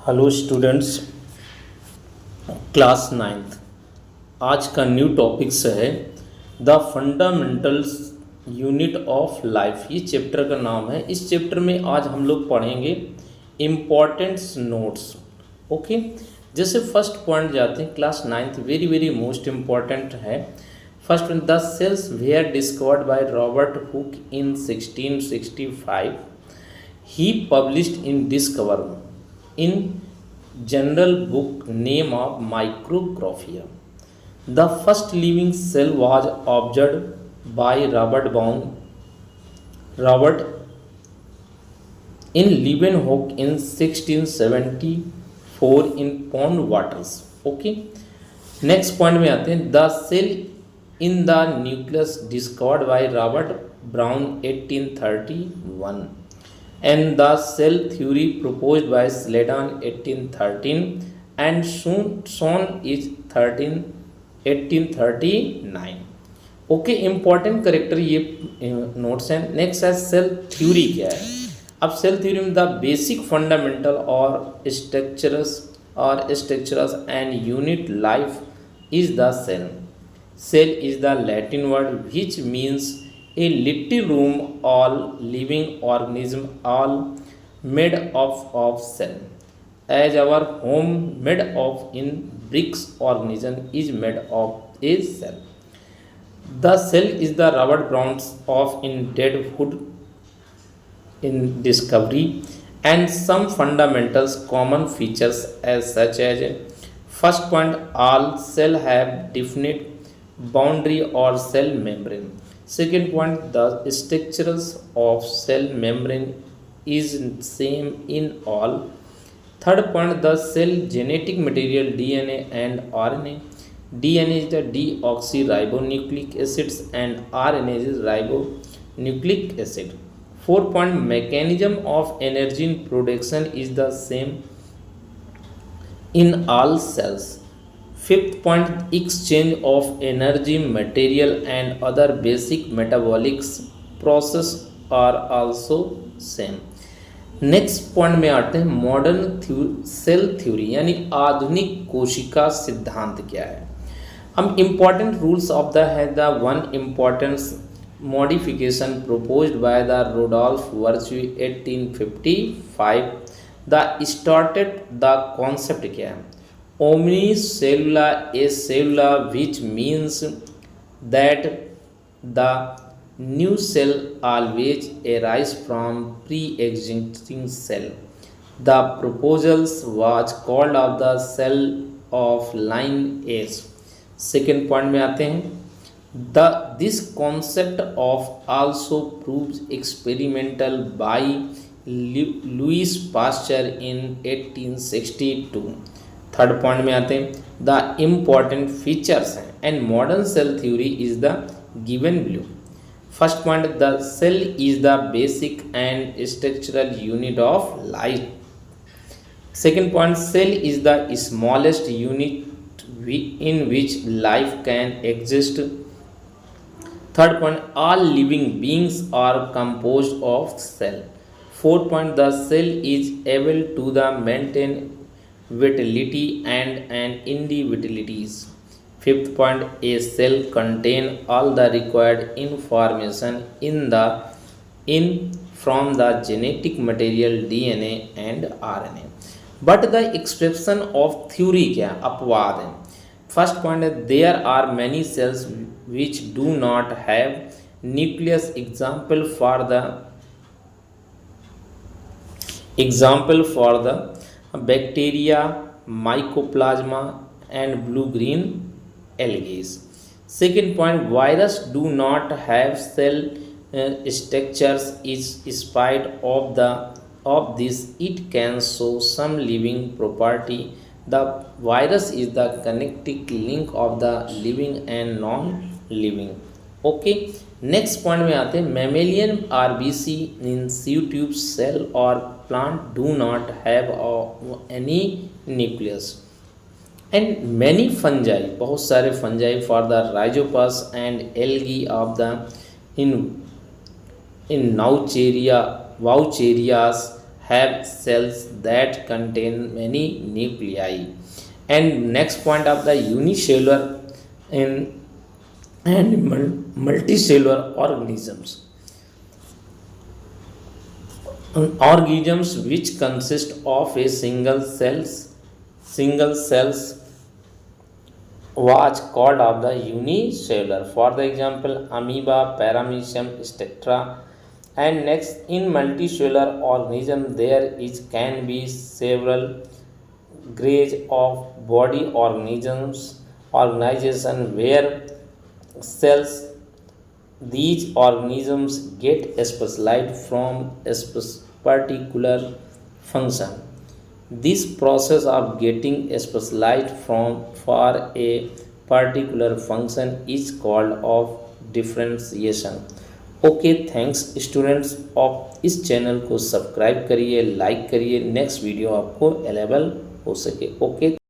Hello students, class ninth. आज का new topics है the fundamentals unit of life. ये चैप्टर का नाम है। इस चैप्टर में आज हम लोग पढ़ेंगे इम्पॉर्टेंट्स नोट्स। ओके, जैसे फर्स्ट पॉइंट जाते हैं, class ninth very very most important है। First point, the cells were discovered by Robert Hooke in 1665। He published in discover in general book name of Micrographia. The first living cell was observed by Robert in Leeuwenhoek in 1674 in pond waters. Okay, next point में आते हैं, the cell in the nucleus discovered by Robert Brown 1831 and the cell theory proposed by Sladen 1813 and shown is 1839. Okay, important character ये notes हैं। Next है cell theory क्या है। अब cell theory में द बेसिक फंडामेंटल और structures and unit life is the cell. Cell is the Latin word which means a little room, all living organism all made of cell, as our home made of in bricks organism is made of a cell. The cell is the Robert Brown's of in deadwood in discovery and some fundamentals common features as such as first point, all cell have definite boundary or cell membrane. Second point, the structures of cell membrane is same in all. Third point, the cell genetic material DNA and RNA. DNA is the deoxyribonucleic acids and RNA is ribonucleic acid. Fourth point, mechanism of energy production is the same in all cells. Fifth point, exchange of energy, material and other basic metabolic process are also same. Next point में आते हैं, modern cell theory यानी आधुनिक कोशिका सिद्धांत क्या है। हम इम्पॉर्टेंट रूल्स ऑफ द है the one important modification proposed by the रोडोल्फ virtue 1855 the started the concept क्या है। Omnicellular, a cellular which means that the new cell always arise from pre-existing cell. The proposals was called of the cell of lineage. Second point में आते हैं, this concept of also proves experimental by Louis Pasteur in 1862. Third point में आते हैं, the important features हैं and modern cell theory is the given below. First point, the cell is the basic and structural unit of life. Second point, cell is the smallest unit in which life can exist. Third point, all living beings are composed of cell. Fourth point, the cell is able to the maintain vitality and individualities. Fifth point, a cell contain all the required information from the genetic material DNA and RNA. But the expression of theory क्या अपवाद है। First point है, there are many cells which do not have nucleus. Example for the bacteria, mycoplasma and blue-green algae. Second point, virus do not have cell structures. In spite of this, it can show some living property. The virus is the connecting link of the living and non-living. Okay, next point में आते हैं, mammalian RBC in sieve tube cell or plant do not have any nucleus. And many fungi, बहुत सारे fungi for the rhizopus and algae of the in Vaucherias have cells that contain many nuclei. And next point of the unicellular in and multicellular organisms. Organisms which consist of a single cells was called of the unicellular. For the example, amoeba, paramecium, etc. And next, in multicellular organism, there is can be several grades of body organisms organization where cells these organisms get specialized from a particular function. This process of getting specialized from for a particular function is called of differentiation. Okay thanks students, आप इस channel को subscribe करिए, like करिए, next video आपको available हो सके। Okay.